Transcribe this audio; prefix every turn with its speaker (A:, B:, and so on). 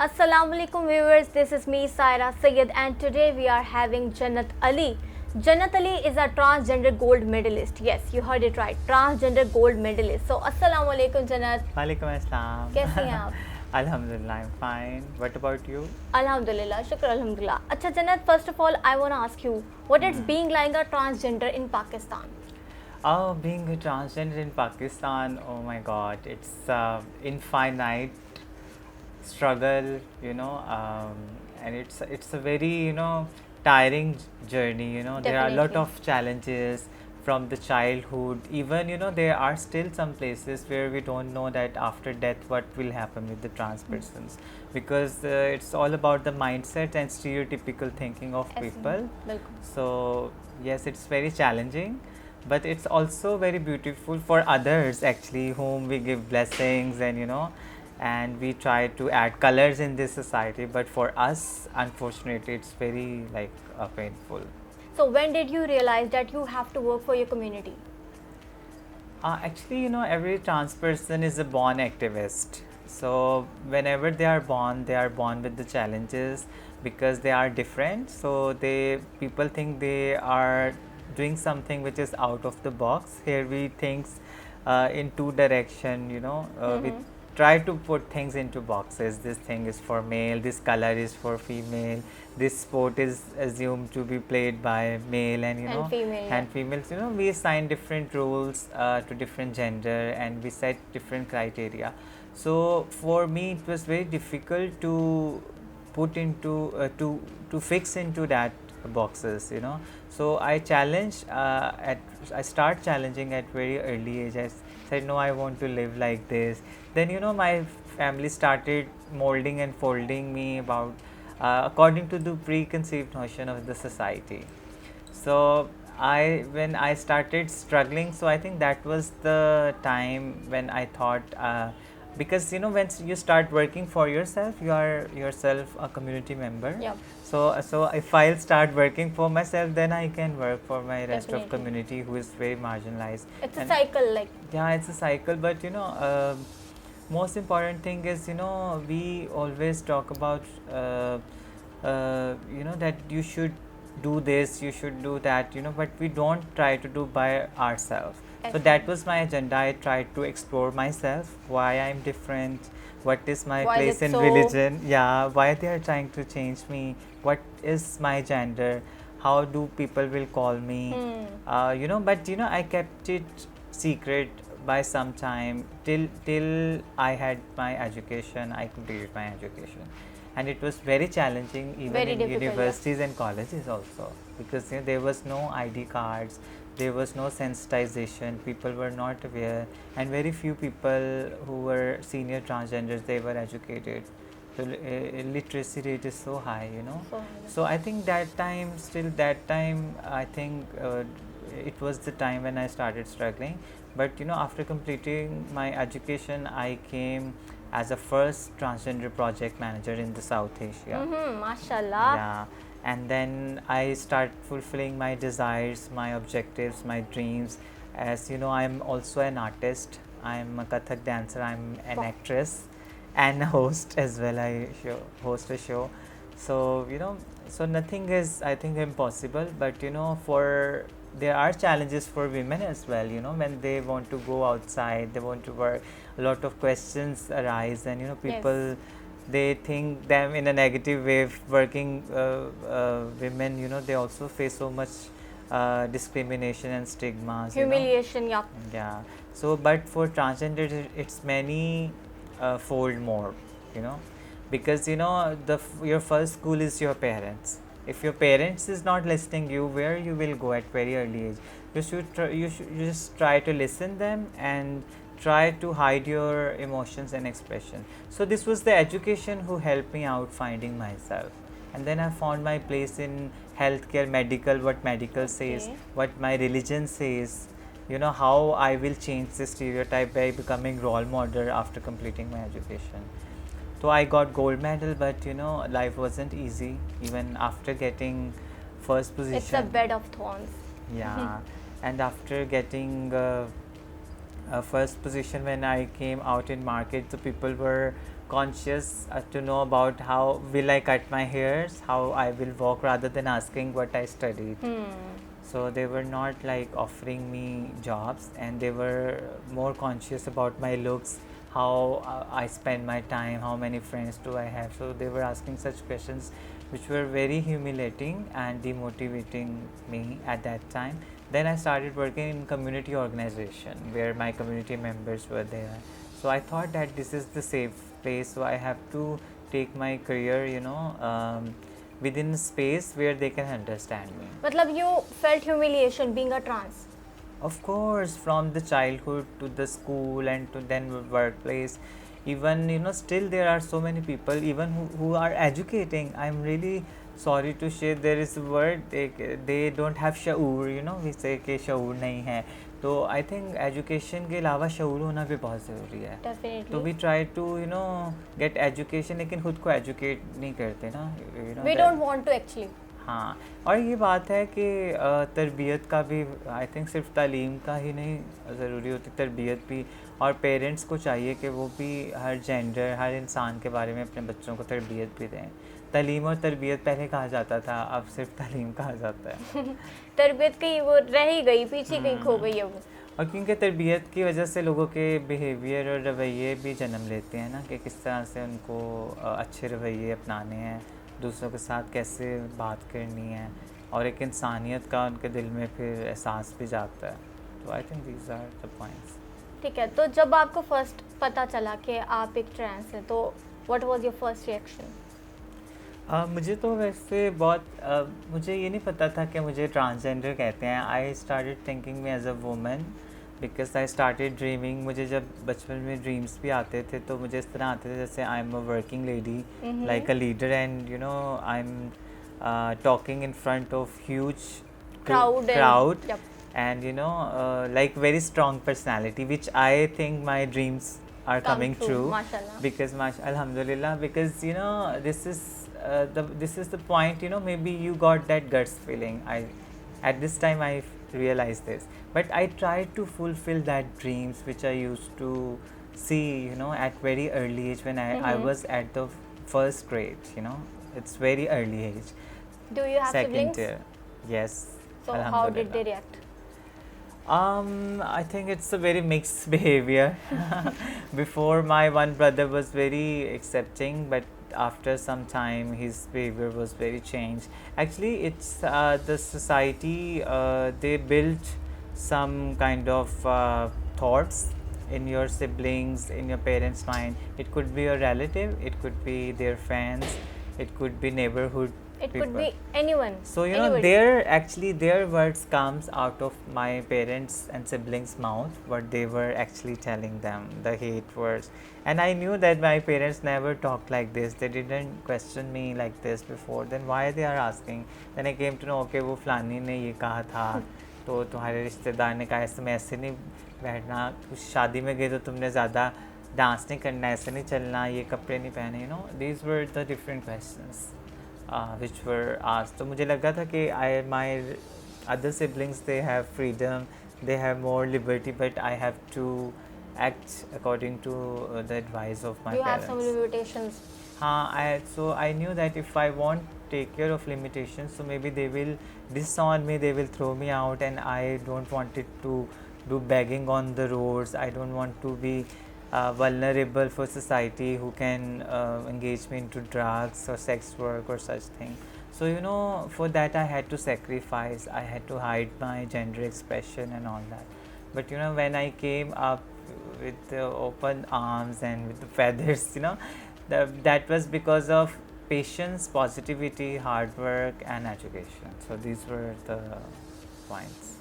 A: Assalamu alaikum viewers, this is me Saira Sayed and today we are having Jannat Ali. Jannat Ali is a transgender gold medalist. Yes, you heard it right, transgender gold medalist. So Assalamu alaikum Jannat.
B: Walaikum assalam.
A: कैसी हैं आप?
B: Alhamdulillah, I'm fine. What about you?
A: Alhamdulillah, shukr alhamdulillah. अच्छा Jannat, first of all I want to ask you, what it's being like a transgender in Pakistan?
B: Oh, being a transgender in Pakistan, oh my God, it's infinite struggle, and it's a very tiring journey. There are a lot
A: Definitely.
B: of challenges from the childhood. Even there are still some places where we don't know that after death what will happen with the trans persons, because it's all about the mindset and stereotypical thinking of
A: ऐसे ही,
B: people.
A: बिल्कुल.
B: So yes, it's very challenging, but it's also very beautiful for others actually, whom we give blessings, and we try to add colors in this society. But for us, unfortunately, it's very painful.
A: So when did you realize that you have to work for your community?
B: Actually, every trans person is a born activist. So whenever they are born with the challenges, because they are different. So people think they are doing something which is out of the box. Here we think in two direction. We try to put things into boxes. This thing is for male, this color is for female, this sport is assumed to be played by male, and
A: And female,
B: and
A: yeah.
B: females. We assign different rules to different gender, and we set different criteria. So for me it was very difficult to put into to fix into that boxes. So I challenged I start challenging at very early age. I said no, I want to live like this. Then my family started molding and folding me about according to the preconceived notion of the society. So when I started struggling, so I think that was the time when I thought, because when you start working for yourself, you are yourself a community member.
A: Yeah.
B: So if I'll start working for myself, then I can work for my rest of
A: Definitely.
B: community who is very marginalized.
A: It's a
B: And
A: cycle, like.
B: yeah, it's a cycle, but most important thing is we always talk about that you should do this, you should do that, but we don't try to do by ourselves. So that was my agenda. I tried to explore myself, why I'm different, what is my
A: Why is
B: place
A: it
B: in
A: so?
B: religion, yeah, why they are trying to change me, what is my gender, how do people will call me, but I kept it secret by some time till I had my education. I completed my education, and it was very challenging even
A: Very
B: in
A: difficult, yeah.
B: universities and colleges also, because there was no ID cards, there was no sensitization, people were not aware, and very few people who were senior transgenders, they were educated. So literacy rate is so high.
A: So, yeah.
B: So I think that time, I think it was the time when I started struggling. But after completing my education, I came as a first transgender project manager in the South Asia.
A: Mashallah.
B: Yeah, and then I start fulfilling my desires, my objectives, my dreams. As I'm also an artist. I'm a Kathak dancer. I'm an
A: Wow.
B: actress and a host as well. I host a show. So so nothing is, I think, impossible. But for there are challenges for women as well. When they want to go outside, they want to work. A lot of questions arise, and people, they think them in a negative way. Working women, they also face so much discrimination and stigmas.
A: Humiliation, yeah.
B: Yeah. So, but for transgender, it's many fold more. Because your first school is your parents. If your parents is not listening you, where you will go at very early age? You should just try to listen them and try to hide your emotions and expression. So this was the education who helped me out finding myself, and then I found my place in healthcare, medical, what medical says,
A: Okay.
B: what my religion says, how I will change the stereotype by becoming role model after completing my education. So I got gold medal, but life wasn't easy even after getting first position.
A: It's a bed of thorns.
B: Yeah, and after getting first position, when I came out in market, the people were conscious to know about how will I cut my hairs, how I will walk, rather than asking what I studied. So they were not like offering me jobs, and they were more conscious about my looks, how I spend my time, how many friends do I have. So they were asking such questions which were very humiliating and demotivating me at that time. Then I started working in community organization where my community members were there. So I thought that this is the safe place, so I have to take my career, within space where they can understand me.
A: मतलब you felt humiliation being a trans.
B: Of course, from the childhood to the school and to then workplace, even still there are so many people even who are educating. I'm really sorry to share, there is a word, they don't have shaur, we say कि shaur नहीं है. तो I think education के अलावा शऊर होना भी बहुत ज़रूरी है.
A: Definitely.
B: तो we try to get education, लेकिन खुद को एजुकेट नहीं करते ना.
A: We don't want to actually.
B: हाँ, और ये बात है कि तरबियत का भी आई थिंक सिर्फ तालीम का ही नहीं ज़रूरी होती, तरबियत भी. और पेरेंट्स को चाहिए कि वो भी हर जेंडर, हर इंसान के बारे में अपने बच्चों को तरबियत भी दें. तालीम और तरबियत पहले कहा जाता था, अब सिर्फ तालीम कहा जाता है.
A: तरबियत कहीं वो रह ही गई, पीछे कहीं खो गई है वो.
B: और क्योंकि तरबियत की वजह से लोगों के बिहेवियर और रवैये भी जन्म लेते हैं ना, कि किस तरह से उनको अच्छे रवैये अपनाने हैं, दूसरों के साथ कैसे बात करनी है, और एक इंसानियत का उनके दिल में फिर एहसास भी जाता है. तो I think these are the points.
A: ठीक है, तो जब आपको फर्स्ट पता चला कि आप एक ट्रांस हैं, तो what was your first reaction?
B: मुझे तो वैसे बहुत मुझे ये नहीं पता था कि मुझे ट्रांसजेंडर कहते हैं. I started thinking me as a woman because I started dreaming. मुझे जब बचपन में ड्रीम्स भी आते थे तो मुझे इस तरह आते थे जैसे I am a working lady, like a leader, and I am talking in front of huge crowd and like very strong personality, which I think my dreams are coming true.
A: Mashallah.
B: Because alhamdulillah, because this is the point, maybe you got that guts feeling. At this time I realized this, but I tried to fulfill that dreams which I used to see, at very early age when I was at the first grade. It's very early age.
A: Do you have
B: Second
A: siblings?
B: year. Yes.
A: So how did they react?
B: I think it's a very mixed behavior. Before, my one brother was very accepting, but after some time his behavior was very changed. Actually, it's the society, they built some kind of thoughts in your siblings, in your parents' mind. It could be a relative, it could be their friends, it could be neighborhood
A: It
B: people.
A: could be anyone.
B: So
A: anybody.
B: their words comes out of my parents and siblings' mouth, what they were actually telling them, the hate words. And I knew that my parents never talked like this. They didn't question me like this before. Then why they are asking? Then I came to know, okay, वो फलानी ने ये कहा था, तो तुम्हारे रिश्तेदार ने कहा ऐसे में ऐसे नहीं बैठना, कुछ शादी में गए तो तुमने ज़्यादा डांस नहीं करना, ऐसे नहीं चलना, ये कपड़े नहीं पहने. These were the different questions which were asked. तो मुझे लगा था कि my other siblings, they have freedom, they have more liberty, but I have to act according to the advice of my
A: you
B: parents.
A: have some limitations.
B: So I knew that if I won't take care of limitations, so maybe they will disown me, they will throw me out, and I don't want it to do begging on the roads. I don't want to be vulnerable for society who can engage me into drugs or sex work or such thing. So for that I had to sacrifice, I had to hide my gender expression and all that. But when I came up with the open arms and with the feathers, that was because of patience, positivity, hard work and education. So these were the points.